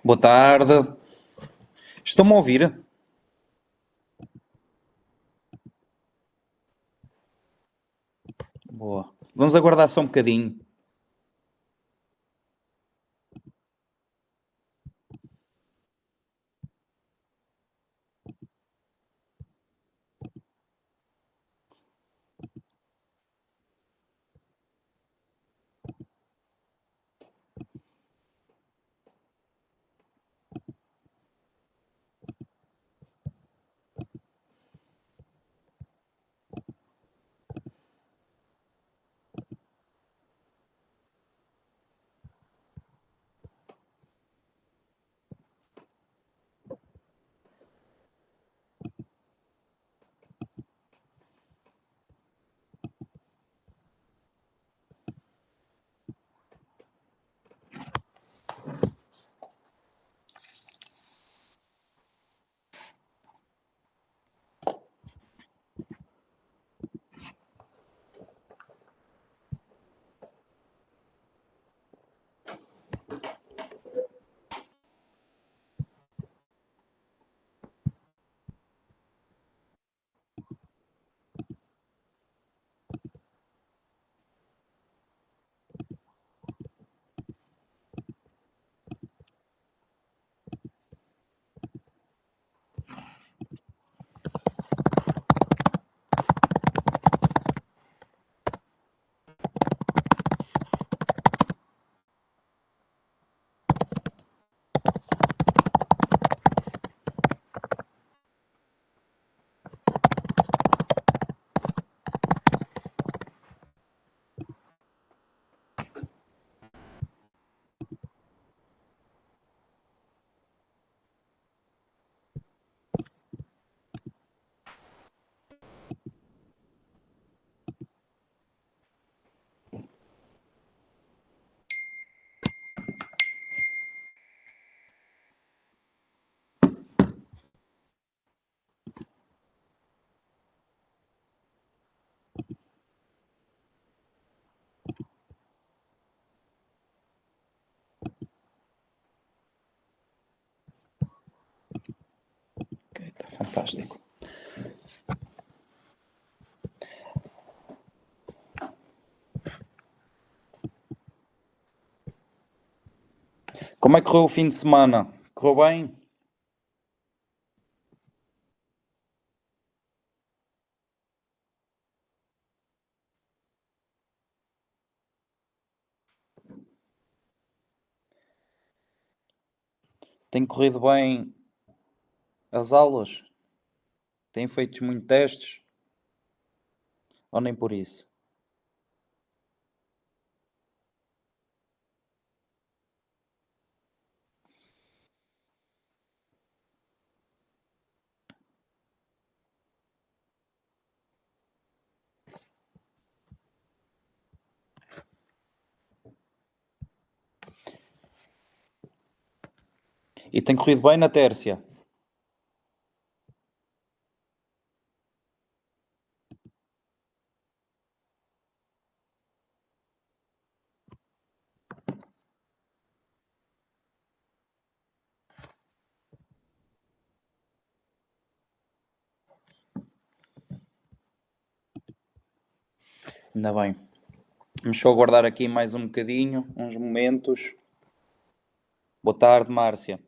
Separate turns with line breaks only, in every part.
Boa tarde. Estão-me a ouvir? Boa. Vamos aguardar só um bocadinho. Ok, está fantástico. Como é que correu o fim de semana? Correu bem? Tem corrido bem as aulas? Tem feito muitos testes? Ou nem por isso? E tem corrido bem na Tércia? Ainda bem. Vamos só aguardar aqui mais um bocadinho, uns momentos. Boa tarde, Márcia.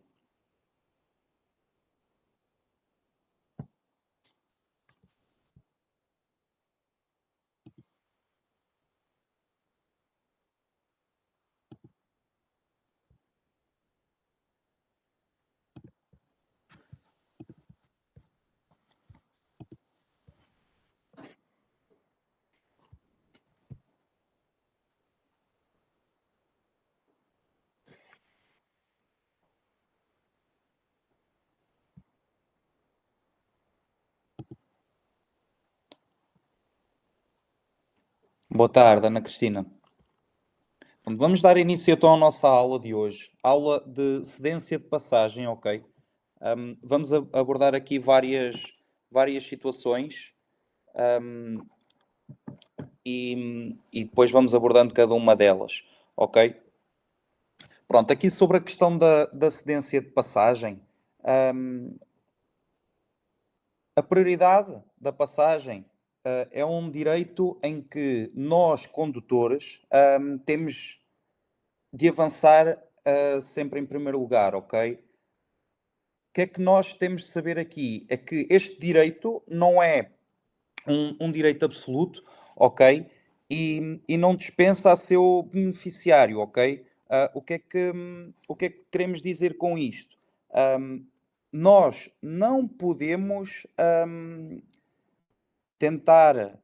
Boa tarde, Ana Cristina. Vamos dar início então à nossa aula de hoje. Aula de cedência de passagem, ok? Vamos abordar aqui várias situações, e depois vamos abordando cada uma delas, ok? Pronto, aqui sobre a questão da cedência de passagem, a prioridade da passagem é um direito em que nós, condutores, temos de avançar sempre em primeiro lugar, ok? O que é que nós temos de saber aqui? É que este direito não é um direito absoluto, ok? E não dispensa a seu beneficiário, ok? O que é que queremos dizer com isto? Nós não podemos tentar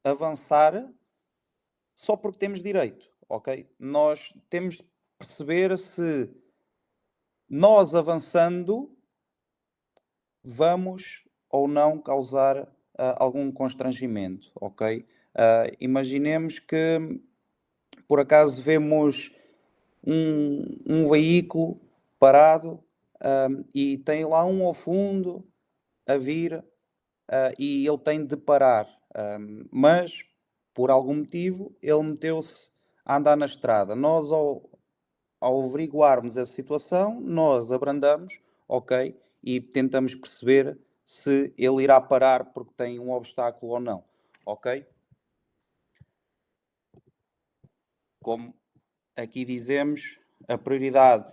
avançar só porque temos direito, ok? Nós temos de perceber se nós avançando vamos ou não causar algum constrangimento, ok? Imaginemos que por acaso vemos um veículo parado e tem lá um ao fundo a vir e ele tem de parar, mas por algum motivo ele meteu-se a andar na estrada. Nós, ao averiguarmos essa situação, nós abrandamos, ok, e tentamos perceber se ele irá parar porque tem um obstáculo ou não, ok? Como aqui dizemos, a prioridade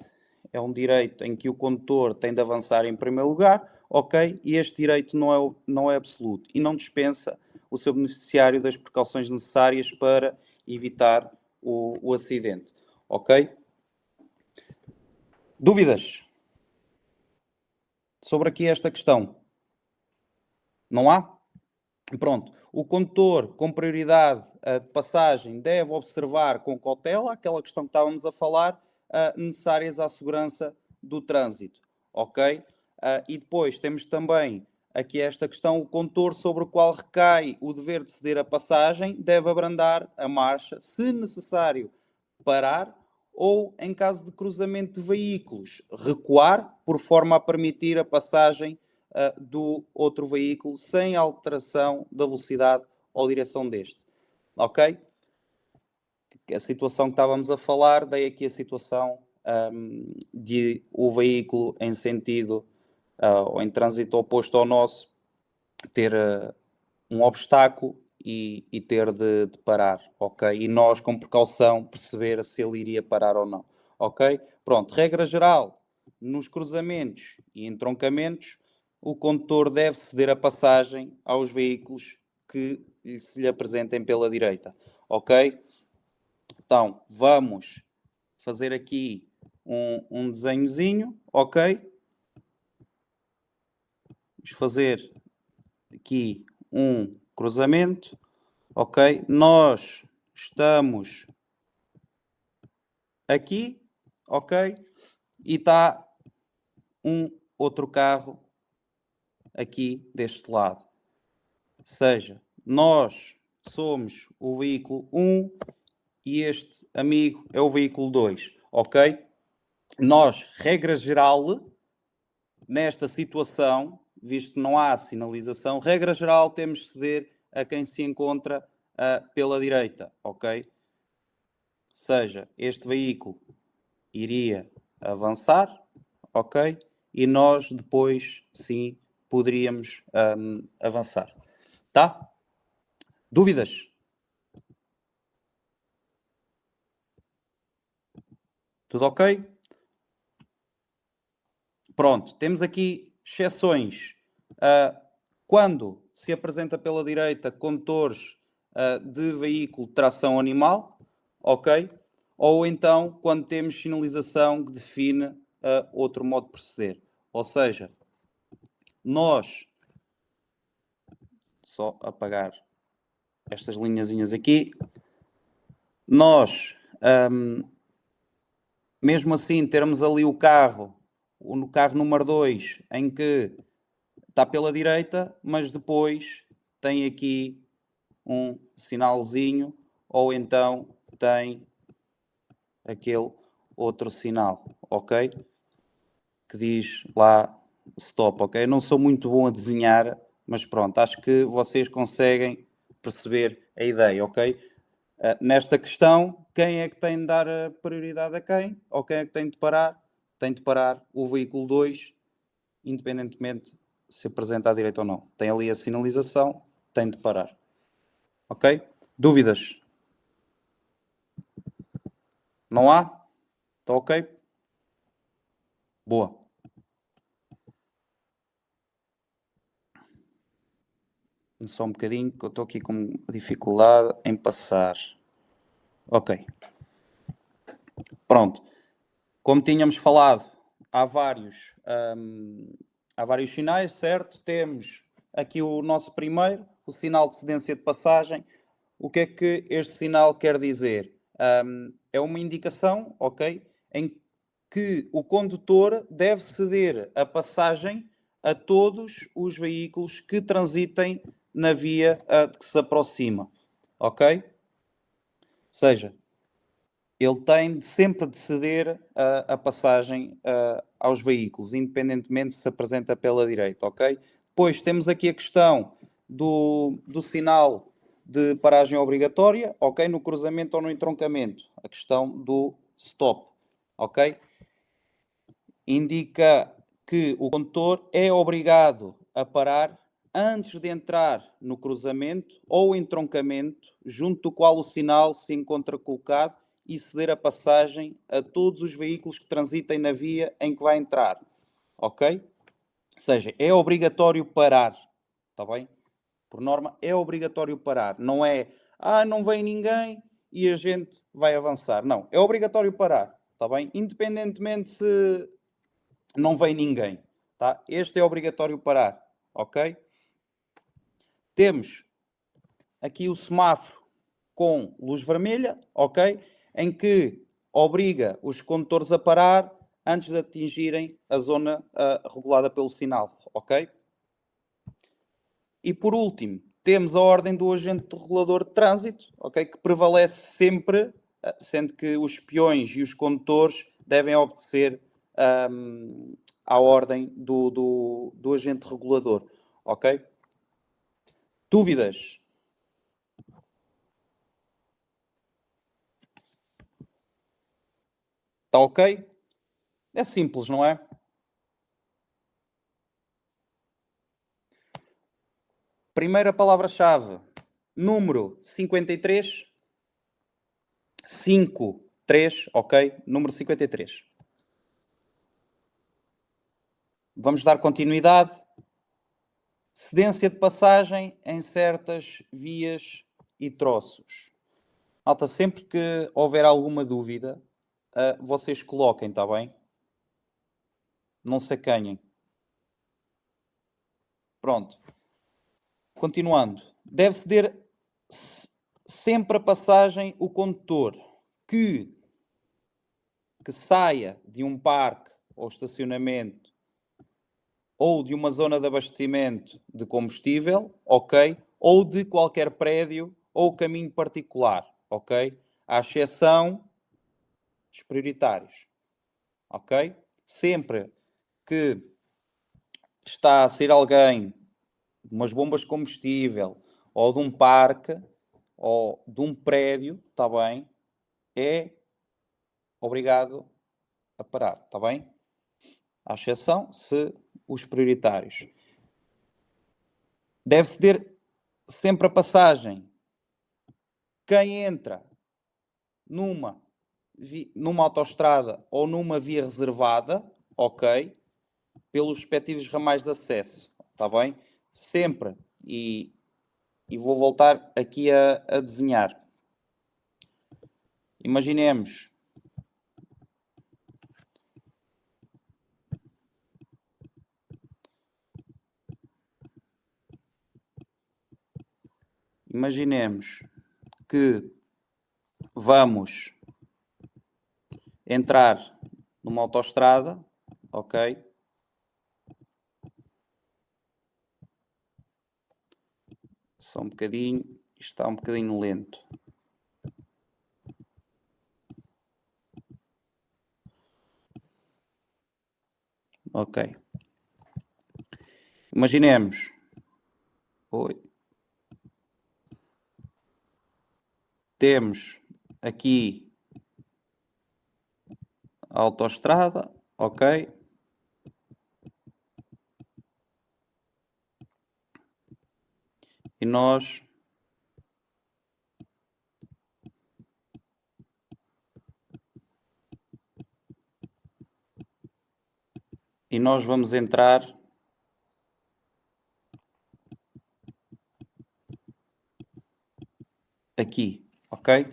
é um direito em que o condutor tem de avançar em primeiro lugar, ok? E este direito não é absoluto e não dispensa o seu beneficiário das precauções necessárias para evitar o acidente, ok? Dúvidas sobre aqui esta questão? Não há? Pronto, o condutor com prioridade de passagem deve observar com cautela aquela questão que estávamos a falar, necessárias à segurança do trânsito, ok? E depois temos também aqui esta questão, o condutor sobre o qual recai o dever de ceder a passagem deve abrandar a marcha, se necessário, parar ou, em caso de cruzamento de veículos, recuar, por forma a permitir a passagem do outro veículo sem alteração da velocidade ou direção deste. Ok? A situação que estávamos a falar, dei aqui a situação de o veículo em sentido ou em trânsito oposto ao nosso ter um obstáculo e ter de parar, ok? E nós, com precaução, perceber se ele iria parar ou não, ok? Pronto, regra geral, nos cruzamentos e entroncamentos, o condutor deve ceder a passagem aos veículos que se lhe apresentem pela direita, ok? Então, vamos fazer aqui um desenhozinho, ok? Vamos fazer aqui um cruzamento, ok? Nós estamos aqui, ok? E está um outro carro aqui deste lado. Ou seja, nós somos o veículo 1 e este amigo é o veículo 2, ok? Nós, regra geral, nesta situação, visto que não há sinalização, regra geral temos de ceder a quem se encontra pela direita, ok? Ou seja, este veículo iria avançar, ok? E nós depois, sim, poderíamos avançar. Tá? Dúvidas? Tudo ok? Pronto, temos aqui exceções. Quando se apresenta pela direita condutores de veículo de tração animal, ok? Ou então quando temos sinalização que define outro modo de proceder. Ou seja, nós, só apagar estas linhazinhas aqui, nós, mesmo assim, termos ali o carro número 2, em que está pela direita, mas depois tem aqui um sinalzinho, ou então tem aquele outro sinal, ok? Que diz lá stop, ok? Eu não sou muito bom a desenhar, mas pronto, acho que vocês conseguem perceber a ideia, ok? Nesta questão, quem é que tem de dar a prioridade a quem? Ou quem é que tem de parar? Tem de parar o veículo 2, independentemente se apresenta à direita ou não. Tem ali a sinalização, tem de parar. Ok? Dúvidas? Não há? Está ok? Boa. Só um bocadinho, que eu estou aqui com dificuldade em passar. Ok. Pronto. Como tínhamos falado, há vários sinais, certo? Temos aqui o nosso primeiro, o sinal de cedência de passagem. O que é que este sinal quer dizer? É uma indicação, ok, em que o condutor deve ceder a passagem a todos os veículos que transitem na via que se aproxima, ok? Ou seja, ele tem sempre de ceder a passagem aos veículos, independentemente se apresenta pela direita, ok? Depois temos aqui a questão do sinal de paragem obrigatória, ok? No cruzamento ou no entroncamento. A questão do stop, ok? Indica que o condutor é obrigado a parar antes de entrar no cruzamento ou entroncamento, junto do qual o sinal se encontra colocado, e ceder a passagem a todos os veículos que transitem na via em que vai entrar. Ok? Ou seja, é obrigatório parar. Está bem? Por norma, é obrigatório parar. Não é, não vem ninguém e a gente vai avançar. Não, é obrigatório parar. Está bem? Independentemente se não vem ninguém. Tá? Este é obrigatório parar. Ok? Temos aqui o semáforo com luz vermelha, ok? Em que obriga os condutores a parar antes de atingirem a zona regulada pelo sinal, ok? E por último, temos a ordem do agente regulador de trânsito, ok? Que prevalece sempre, sendo que os peões e os condutores devem obedecer à ordem do agente regulador, ok? Dúvidas? Está ok? É simples, não é? Primeira palavra-chave, número 53. 53, ok? Número 53. Vamos dar continuidade. Cedência de passagem em certas vias e troços. Malta, sempre que houver alguma dúvida, vocês coloquem, está bem? Não se acanhem. Pronto. Continuando. Deve ceder sempre a passagem o condutor que saia de um parque ou estacionamento ou de uma zona de abastecimento de combustível, ok? Ou de qualquer prédio ou caminho particular, ok? À exceção dos prioritários, ok? Sempre que está a sair alguém de umas bombas de combustível ou de um parque ou de um prédio, está bem? É obrigado a parar, está bem? À exceção se os prioritários. Deve ceder sempre a passagem quem entra numa autoestrada ou numa via reservada, ok, pelos respectivos ramais de acesso, está bem? Sempre. E vou voltar aqui a desenhar. Imaginemos que vamos entrar numa autoestrada, ok? Só um bocadinho, isto está um bocadinho lento. Ok. Imaginemos. Oi. temos aqui a autoestrada, ok? E nós vamos entrar aqui, ok?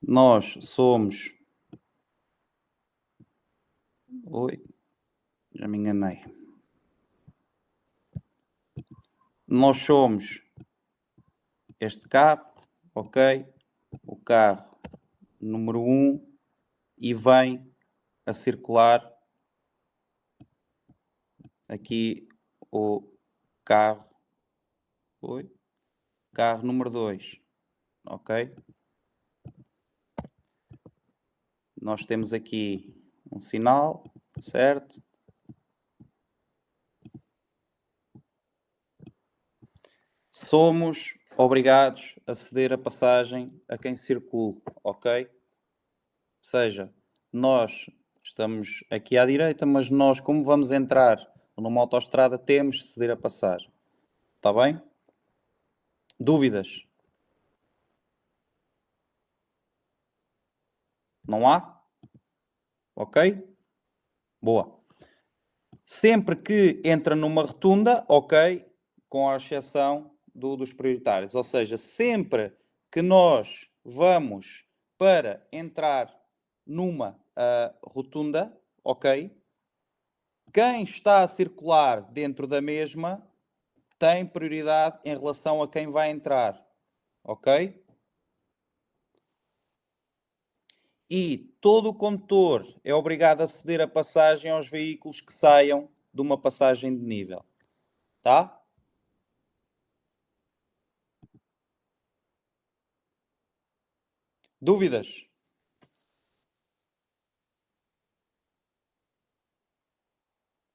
Nós somos... Oi, já me enganei. Nós somos este carro, ok? O carro número 1 e vem a circular aqui o carro, oi? Carro número 2, ok? Nós temos aqui um sinal, certo? Somos obrigados a ceder a passagem a quem circula, ok? Ou seja, nós estamos aqui à direita, mas nós, como vamos entrar numa autoestrada, temos de ceder a passagem. Está bem? Dúvidas? Não há? Ok? Boa. Sempre que entra numa rotunda, ok, com a exceção dos prioritários. Ou seja, sempre que nós vamos para entrar numa rotunda, ok, quem está a circular dentro da mesma tem prioridade em relação a quem vai entrar, ok? E todo o condutor é obrigado a ceder a passagem aos veículos que saiam de uma passagem de nível, tá? Dúvidas?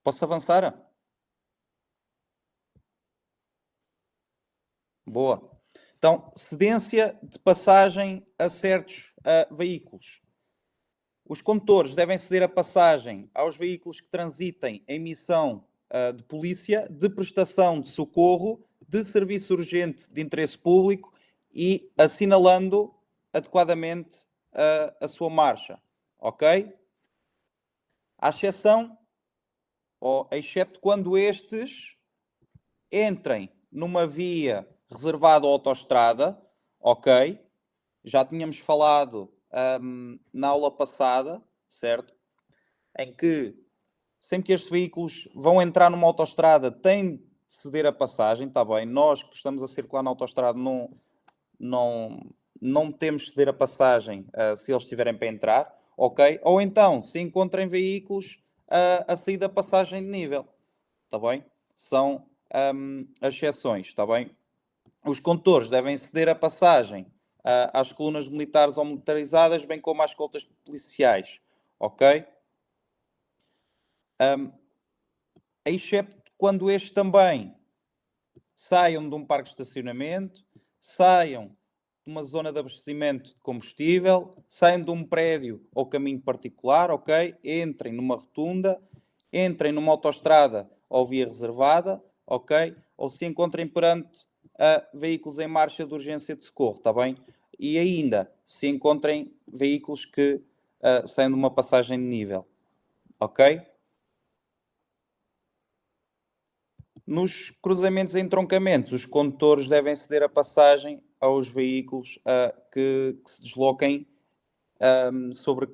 Posso avançar? Boa. Então, cedência de passagem a certos veículos. Os condutores devem ceder a passagem aos veículos que transitem em missão de polícia, de prestação de socorro, de serviço urgente de interesse público e assinalando adequadamente a sua marcha. Ok? À exceção, ou excepto quando estes entrem numa via reservada à autoestrada, ok? Já tínhamos falado na aula passada, certo? Em que sempre que estes veículos vão entrar numa autoestrada têm de ceder a passagem, está bem? Nós que estamos a circular na autoestrada não, não temos de ceder a passagem se eles estiverem para entrar, ok? Ou então, se encontrem veículos a sair da passagem de nível, está bem? São as exceções, está bem? Os condutores devem ceder a passagem às colunas militares ou militarizadas, bem como às escoltas policiais, ok? Excepto quando estes também saiam de um parque de estacionamento, saiam de uma zona de abastecimento de combustível, saiam de um prédio ou caminho particular, ok? Entrem numa rotunda, entrem numa autoestrada ou via reservada, ok? Ou se encontrem perante veículos em marcha de urgência de socorro, está bem? E ainda, se encontrem veículos que saem de uma passagem de nível, ok? Nos cruzamentos e entroncamentos, os condutores devem ceder a passagem aos veículos que se desloquem sobre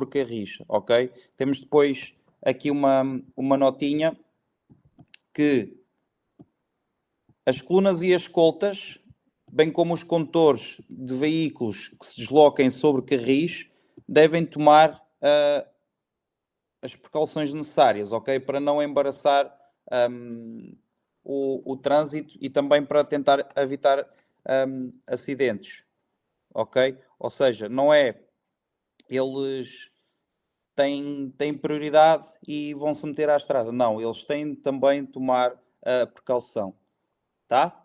carris, ok? Temos depois aqui uma notinha que as colunas e as escoltas, bem como os condutores de veículos que se desloquem sobre carris, devem tomar as precauções necessárias, ok? Para não embaraçar o trânsito e também para tentar evitar acidentes, ok? Ou seja, não é eles têm prioridade e vão se meter à estrada. Não, eles têm também de tomar a precaução, tá?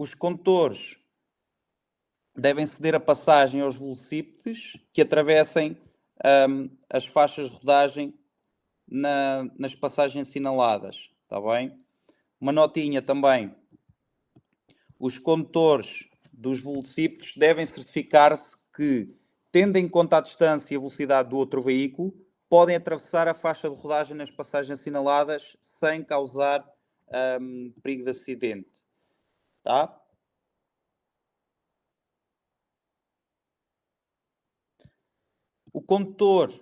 os condutores devem ceder a passagem aos velocípedes que atravessem as faixas de rodagem nas passagens assinaladas. Está bem? Uma notinha também. Os condutores dos velocípedes devem certificar-se que, tendo em conta a distância e a velocidade do outro veículo, podem atravessar a faixa de rodagem nas passagens assinaladas sem causar perigo de acidente. Tá? O condutor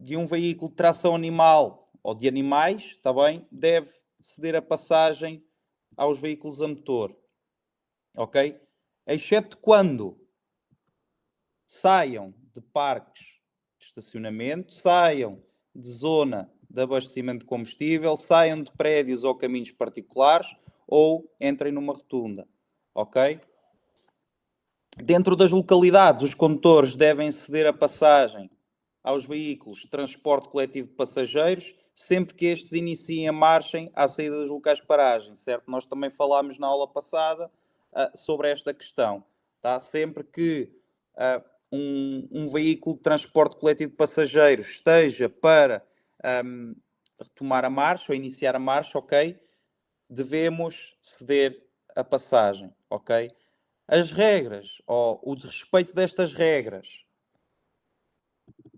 de um veículo de tração animal ou de animais, está bem, deve ceder a passagem aos veículos a motor. Ok? Exceto quando saiam de parques de estacionamento, saiam de zona de abastecimento de combustível, saiam de prédios ou caminhos particulares ou entrem numa rotunda. Ok? Dentro das localidades, os condutores devem ceder a passagem aos veículos de transporte coletivo de passageiros, sempre que estes iniciem a marcha à saída dos locais de paragem, certo? Nós também falámos na aula passada sobre esta questão. Tá? Sempre que um veículo de transporte coletivo de passageiros esteja para retomar a marcha ou iniciar a marcha, ok? Devemos ceder a passagem, ok? As regras, ou o desrespeito destas regras,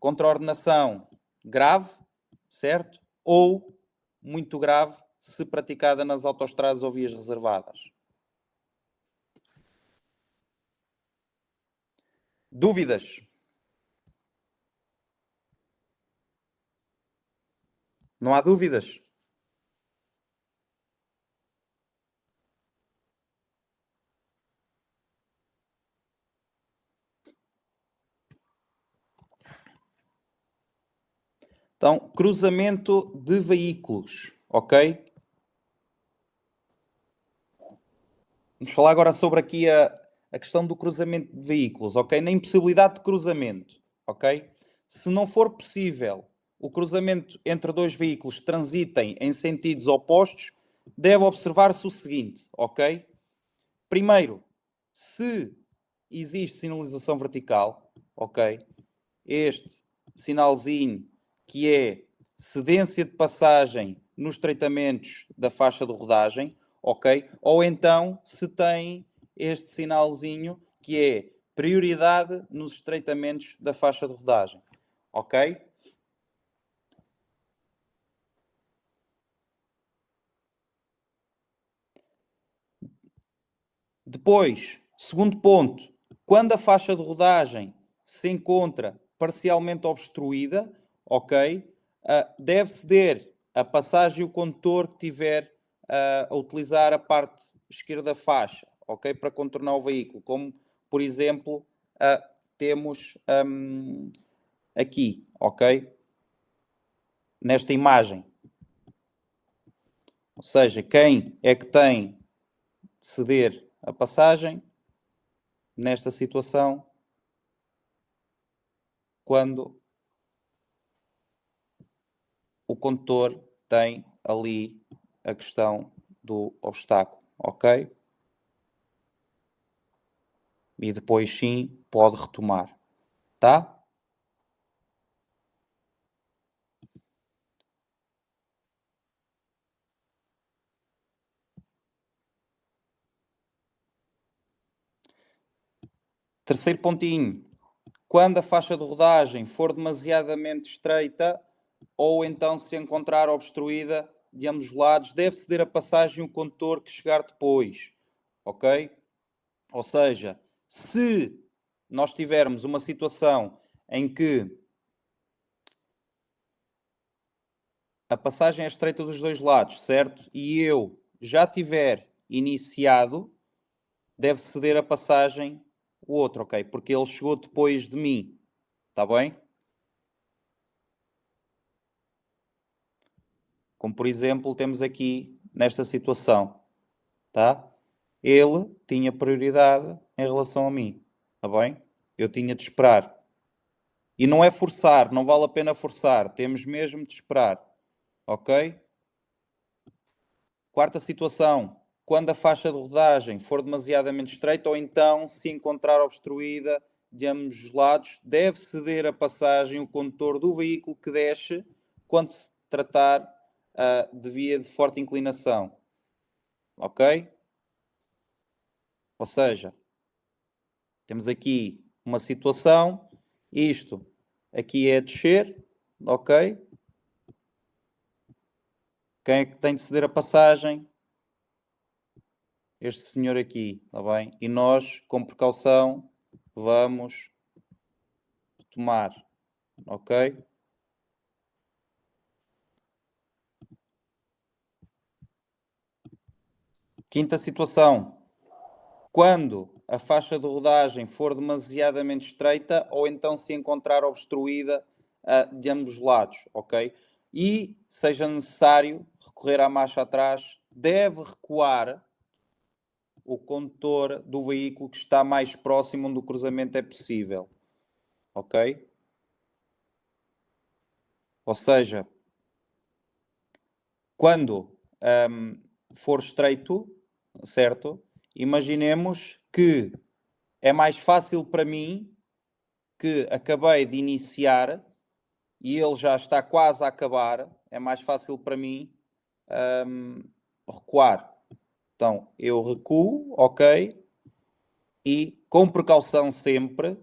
contraordenação grave, certo? Ou muito grave, se praticada nas autoestradas ou vias reservadas. Dúvidas? Não há dúvidas? Então, cruzamento de veículos, ok? Vamos falar agora sobre aqui a questão do cruzamento de veículos, ok? Na impossibilidade de cruzamento, ok? Se não for possível o cruzamento entre dois veículos que transitem em sentidos opostos, deve observar-se o seguinte, ok? Primeiro, se existe sinalização vertical, ok? Este sinalzinho que é cedência de passagem nos estreitamentos da faixa de rodagem, ok? Ou então se tem este sinalzinho que é prioridade nos estreitamentos da faixa de rodagem, ok? Depois, segundo ponto, quando a faixa de rodagem se encontra parcialmente obstruída, ok, deve ceder a passagem o condutor que tiver a utilizar a parte esquerda da faixa, ok, para contornar o veículo, como por exemplo temos aqui, ok, nesta imagem. Ou seja, quem é que tem de ceder a passagem nesta situação quando o condutor tem ali a questão do obstáculo, ok? E depois sim pode retomar, tá? Terceiro pontinho. Quando a faixa de rodagem for demasiadamente estreita ou então se encontrar obstruída de ambos os lados, deve ceder a passagem o condutor que chegar depois, ok? Ou seja, se nós tivermos uma situação em que a passagem é estreita dos dois lados, certo? E eu já tiver iniciado, deve ceder a passagem o outro, ok? Porque ele chegou depois de mim, está bem? Como por exemplo, temos aqui nesta situação, tá? Ele tinha prioridade em relação a mim, está bem? Eu tinha de esperar. E não é forçar, não vale a pena forçar, temos mesmo de esperar, ok? Quarta situação. quando a faixa de rodagem for demasiadamente estreita ou então se encontrar obstruída de ambos os lados, deve ceder a passagem o condutor do veículo que desce quando se tratar de via de forte inclinação. Ok? Ou seja, temos aqui uma situação, isto aqui é descer, ok? Quem é que tem de ceder a passagem? Este senhor aqui, está bem? E nós, com precaução, vamos tomar, ok? Quinta situação. Quando a faixa de rodagem for demasiadamente estreita ou então se encontrar obstruída de ambos os lados, ok? E seja necessário recorrer à marcha atrás, deve recuar o condutor do veículo que está mais próximo onde o cruzamento é possível, ok? Ou seja, quando for estreito, certo? Imaginemos que é mais fácil para mim que acabei de iniciar e ele já está quase a acabar, é mais fácil para mim recuar. Então, eu recuo, ok, e com precaução sempre,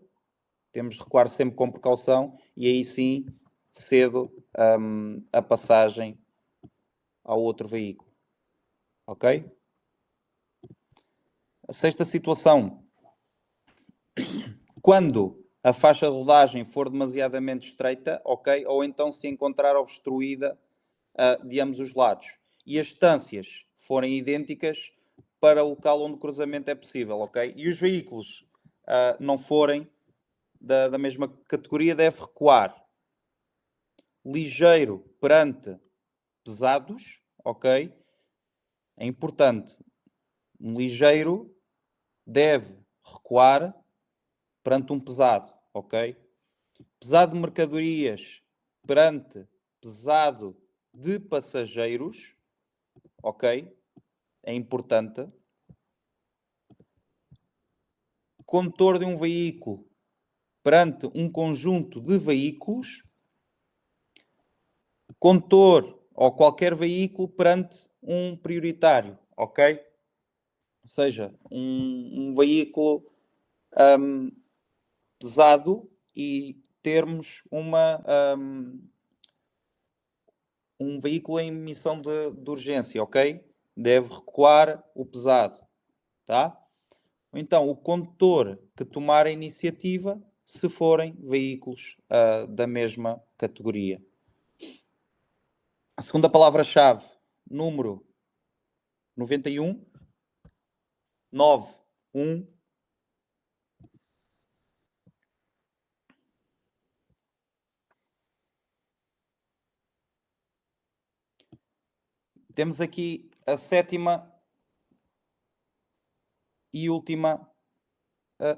temos de recuar sempre com precaução, e aí sim cedo a passagem ao outro veículo, ok? A sexta situação, quando a faixa de rodagem for demasiadamente estreita, ok, ou então se encontrar obstruída de ambos os lados e as distâncias forem idênticas para o local onde o cruzamento é possível, ok? E os veículos não forem da mesma categoria, deve recuar ligeiro perante pesados, ok? É importante. Um ligeiro deve recuar perante um pesado, ok? Pesado de mercadorias perante pesado de passageiros, ok? É importante. Condutor de um veículo perante um conjunto de veículos. Condutor ou qualquer veículo perante um prioritário, ok? Ou seja, um veículo pesado e termos um veículo em missão de urgência, ok? Deve recuar o pesado, tá? Então, o condutor que tomar a iniciativa, se forem veículos da mesma categoria. A segunda palavra-chave, número 91, 91. Temos aqui a sétima e última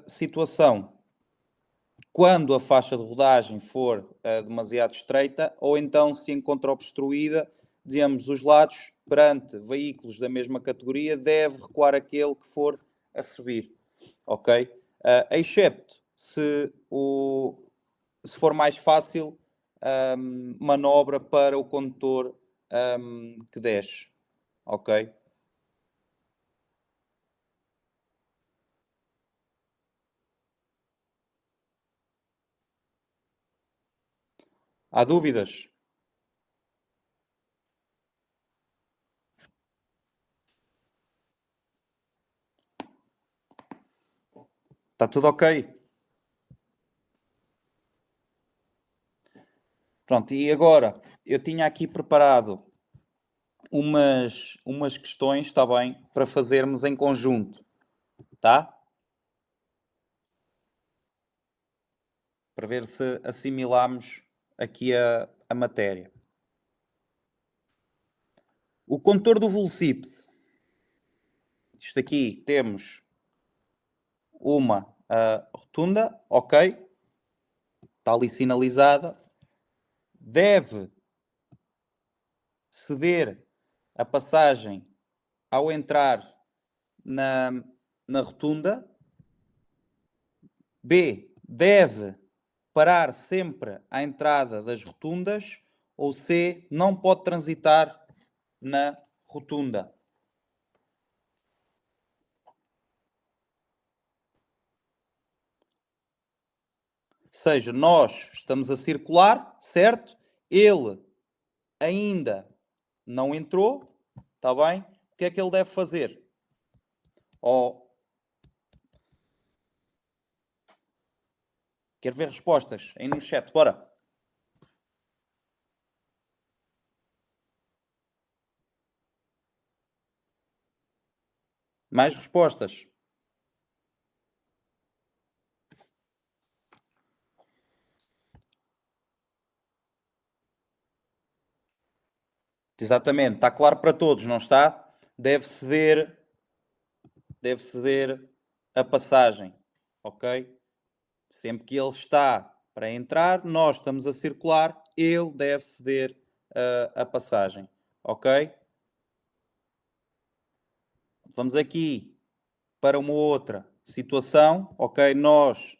situação. Quando a faixa de rodagem for demasiado estreita ou então se encontra obstruída de ambos os lados perante veículos da mesma categoria, deve recuar aquele que for a subir, ok? Excepto se for mais fácil manobra para o condutor que desce, ok? Há dúvidas? Está tudo ok? Pronto, e agora eu tinha aqui preparado umas questões, está bem, para fazermos em conjunto, tá? Para ver se assimilamos aqui a matéria. O condutor do velocípede. Isto aqui temos uma rotunda, ok? Está ali sinalizada. Deve ceder a passagem ao entrar na rotunda. B, deve parar sempre à entrada das rotundas. Ou C, não pode transitar na rotunda. Ou seja, nós estamos a circular, certo? Ele ainda não entrou, está bem? O que é que ele deve fazer? Quero ver respostas aí no chat, bora. Mais respostas. Exatamente, está claro para todos, não está? Deve ceder a passagem, ok? Sempre que ele está para entrar, nós estamos a circular, ele deve ceder a passagem, ok? Vamos aqui para uma outra situação, ok? Nós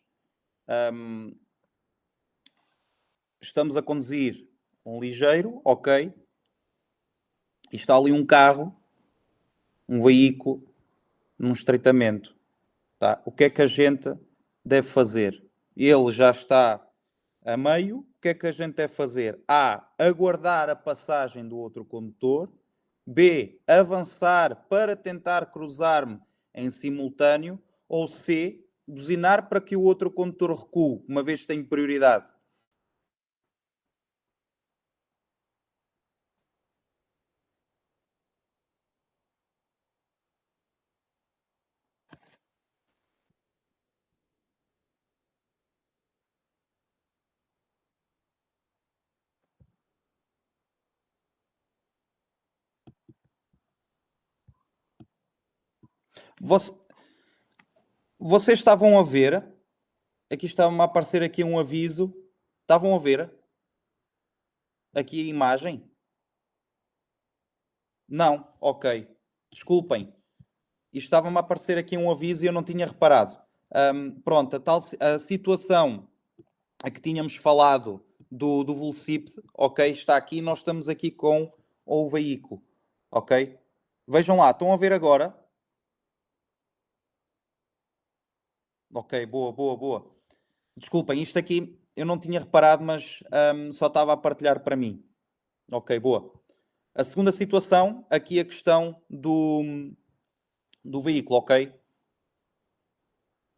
estamos a conduzir um ligeiro, ok? E está ali um carro, um veículo, num estreitamento. Tá? O que é que a gente deve fazer? Ele já está a meio. O que é que a gente deve fazer? A, aguardar a passagem do outro condutor. B, avançar para tentar cruzar-me em simultâneo. Ou C, buzinar para que o outro condutor recue, uma vez que tenho prioridade. Vocês estavam a ver, aqui estava-me a aparecer aqui um aviso, estavam a ver aqui a imagem? Não, ok, desculpem, isto estava-me a aparecer aqui um aviso e eu não tinha reparado. Pronto, a situação a que tínhamos falado do velocípede, ok, está aqui, nós estamos aqui com o veículo, ok? Vejam lá, estão a ver agora? Ok, boa, boa, boa. Desculpem, isto aqui eu não tinha reparado, mas só estava a partilhar para mim. Ok, boa. A segunda situação, aqui a questão do veículo, ok?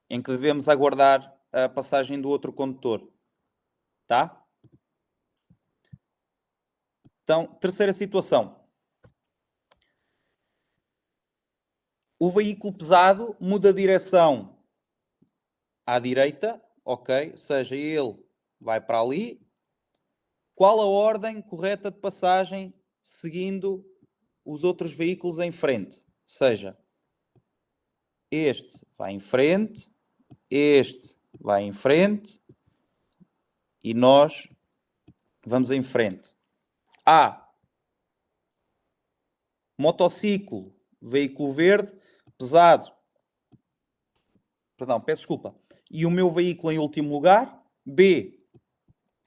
Em que devemos aguardar a passagem do outro condutor. Tá? Então, terceira situação. O veículo pesado muda de direção à direita, ok? Ou seja, ele vai para ali. Qual a ordem correta de passagem seguindo os outros veículos em frente? Ou seja, este vai em frente, este vai em frente e nós vamos em frente. A. Motociclo, veículo verde, pesado. Perdão, peço desculpa. E o meu veículo em último lugar. B.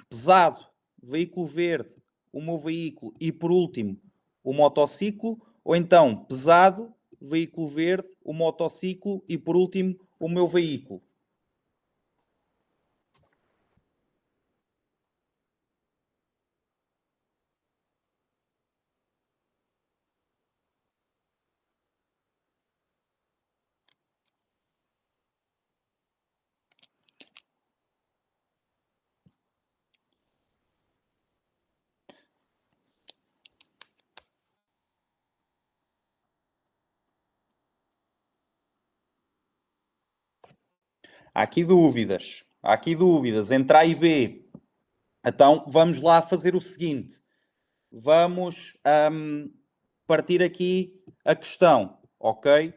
Pesado, veículo verde, o meu veículo e por último o motociclo. Ou então pesado, veículo verde, o motociclo e por último o meu veículo. Há aqui dúvidas. Há aqui dúvidas entre A e B. Então vamos lá fazer o seguinte. Vamos partir aqui a questão, ok?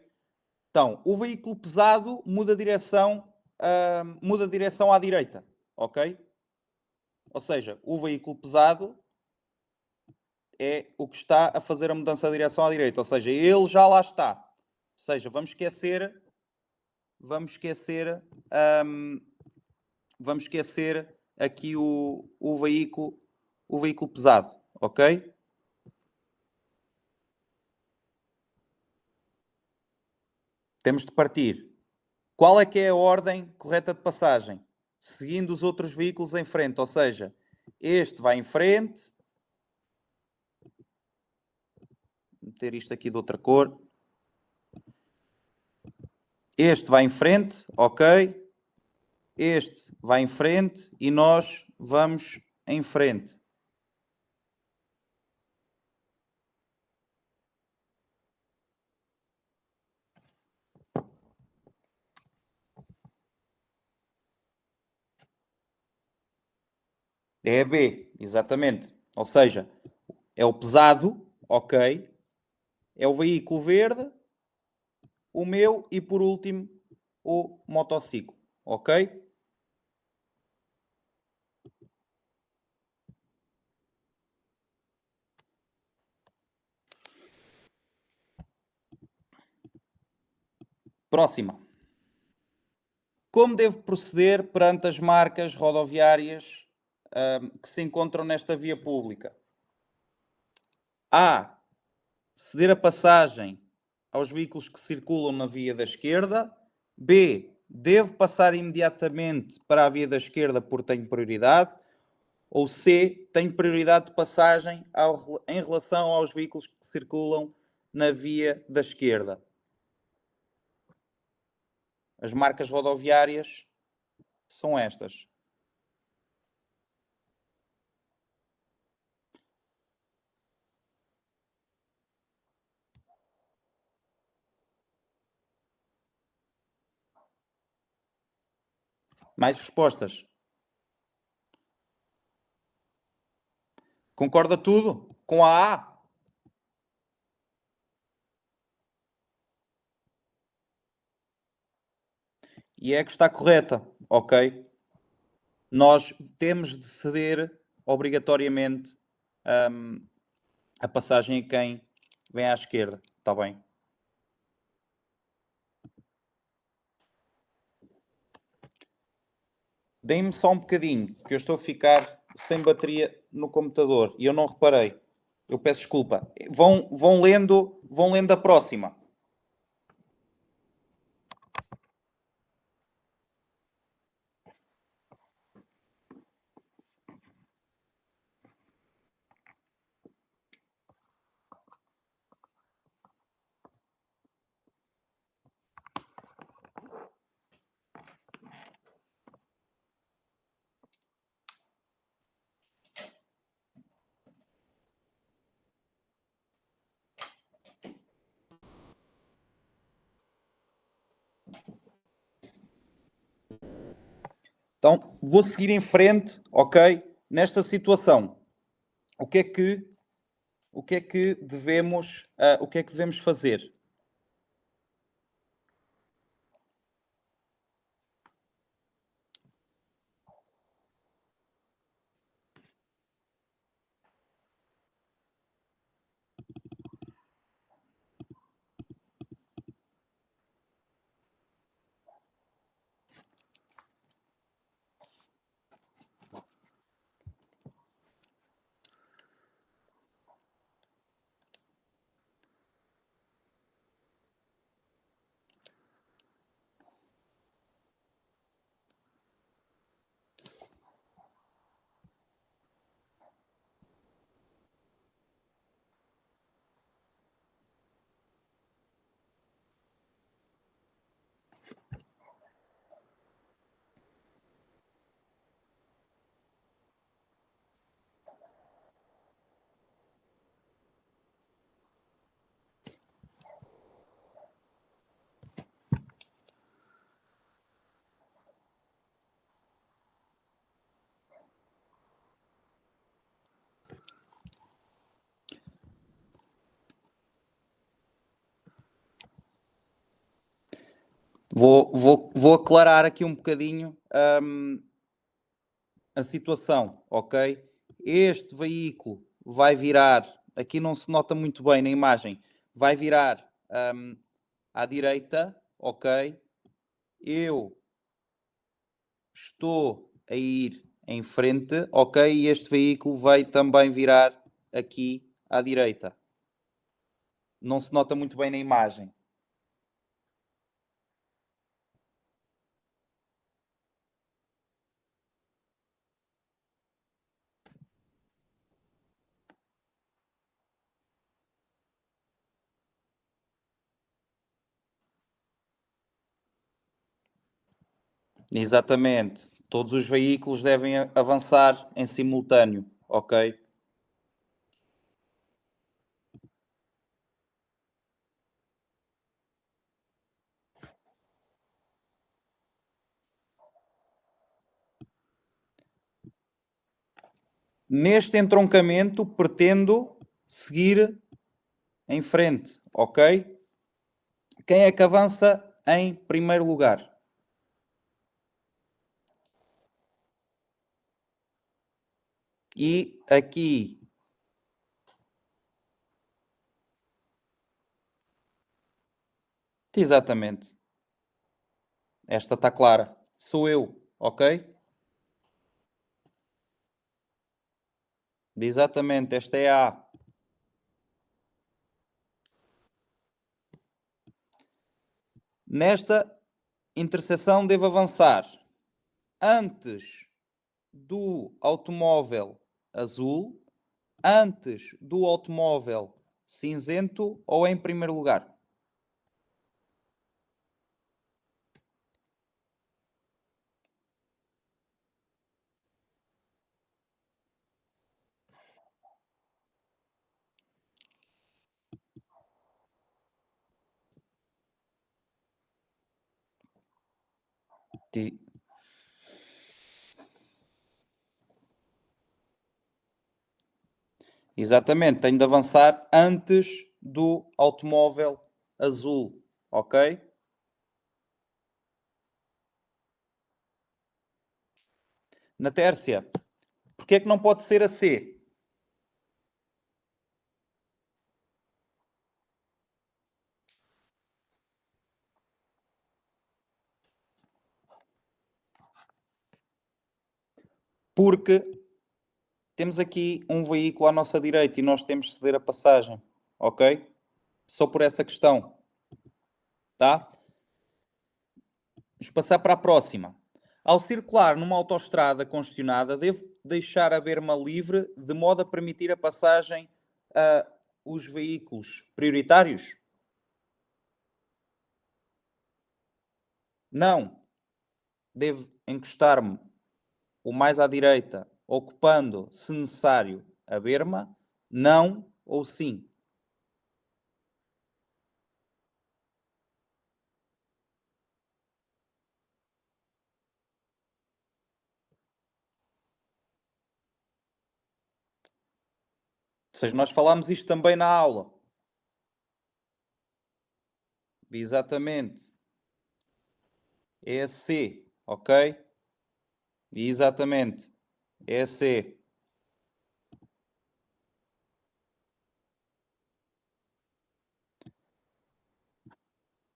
Então, o veículo pesado muda direção à direita, ok? Ou seja, o veículo pesado é o que está a fazer a mudança de direção à direita, ou seja, ele já lá está, seja, vamos esquecer aqui o veículo pesado, ok? Temos de partir. Qual é que é a ordem correta de passagem? Seguindo os outros veículos em frente, ou seja, este vai em frente. Vou meter isto aqui de outra cor. Este vai em frente, ok? Este vai em frente e nós vamos em frente. É a B, exatamente. Ou seja, é o pesado, ok? É o veículo verde, o meu e por último o motociclo, ok? Próxima. Como devo proceder perante as marcas rodoviárias que se encontram nesta via pública? A. Ceder a passagem aos veículos que circulam na via da esquerda. B. Devo passar imediatamente para a via da esquerda porque tenho prioridade. Ou C. Tenho prioridade de passagem em relação aos veículos que circulam na via da esquerda. As marcas rodoviárias são estas. Mais respostas? Concorda tudo? Com a A? E é que está correta, ok? Nós temos de ceder obrigatoriamente a passagem a quem vem à esquerda, está bem? Deem-me só um bocadinho, que eu estou a ficar sem bateria no computador e eu não reparei. Eu peço desculpa. Vão lendo a próxima. Então, vou seguir em frente, ok? Nesta situação, o que é que devemos fazer? Vou aclarar aqui um bocadinho a situação, ok? Este veículo vai virar, aqui não se nota muito bem na imagem, vai virar à direita, ok? Eu estou a ir em frente, ok? E este veículo vai também virar aqui à direita. Não se nota muito bem na imagem. Exatamente. Todos os veículos devem avançar em simultâneo, ok? Neste entroncamento, pretendo seguir em frente, ok? Quem é que avança em primeiro lugar? E aqui, exatamente, esta está clara. Sou eu, ok? Exatamente, esta é a A. Nesta interseção devo avançar antes do automóvel azul, antes do automóvel cinzento ou em primeiro lugar? Ti- Exatamente, tenho de avançar antes do automóvel azul, ok? Na Tércia, porque é que não pode ser a C? Porque temos aqui um veículo à nossa direita e nós temos de ceder a passagem, ok? Só por essa questão, tá? Vamos passar para a próxima. Ao circular numa autoestrada congestionada, devo deixar a berma livre de modo a permitir a passagem a os veículos prioritários? Não. Devo encostar-me o mais à direita, ocupando, se necessário, a berma? Não ou sim? Ou seja, nós falámos isto também na aula. Exatamente. É a C, ok? Exatamente. É a C.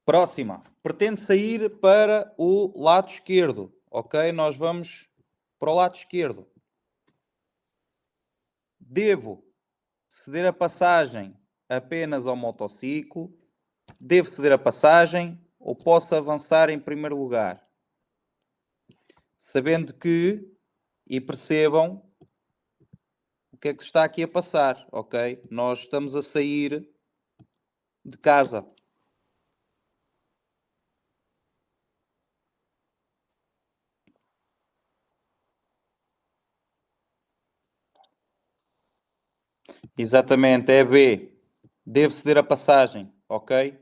Próxima. Pretende sair para o lado esquerdo, ok? Nós vamos para o lado esquerdo. Devo ceder a passagem apenas ao motociclo? Devo ceder a passagem ou posso avançar em primeiro lugar? Sabendo que, e percebam o que é que está aqui a passar, ok? Nós estamos a sair de casa. Exatamente, é B. Devo ceder a passagem, ok?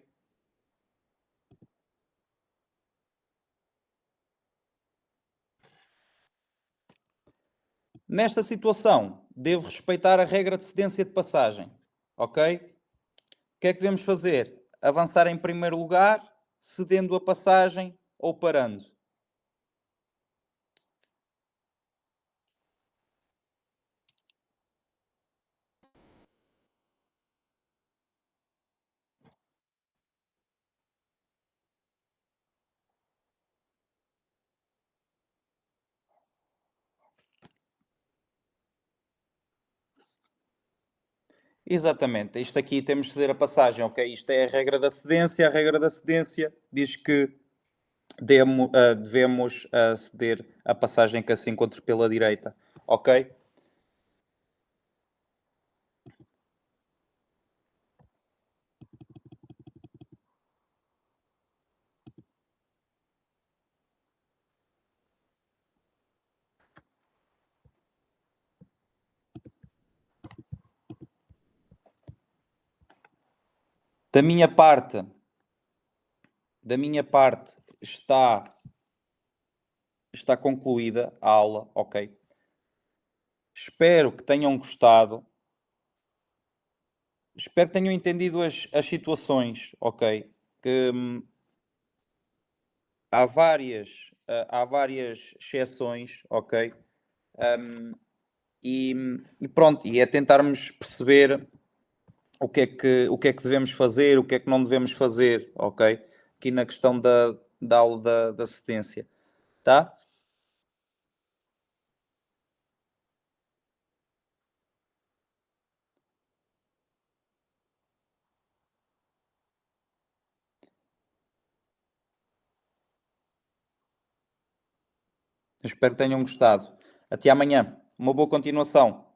Nesta situação, devo respeitar a regra de cedência de passagem, ok? O que é que devemos fazer? Avançar em primeiro lugar, cedendo a passagem ou parando? Exatamente. Isto aqui temos de ceder a passagem, ok? Isto é a regra da cedência. A regra da cedência diz que devemos ceder a passagem que se encontre pela direita, ok? Da minha parte, da minha parte está concluída a aula, ok? Espero que tenham gostado. Espero que tenham entendido as situações, ok? Que há várias exceções, ok? E pronto, e é tentarmos perceber o que é que devemos fazer, o que é que não devemos fazer, ok? Aqui na questão da aula da cedência, tá? Espero que tenham gostado. Até amanhã. Uma boa continuação.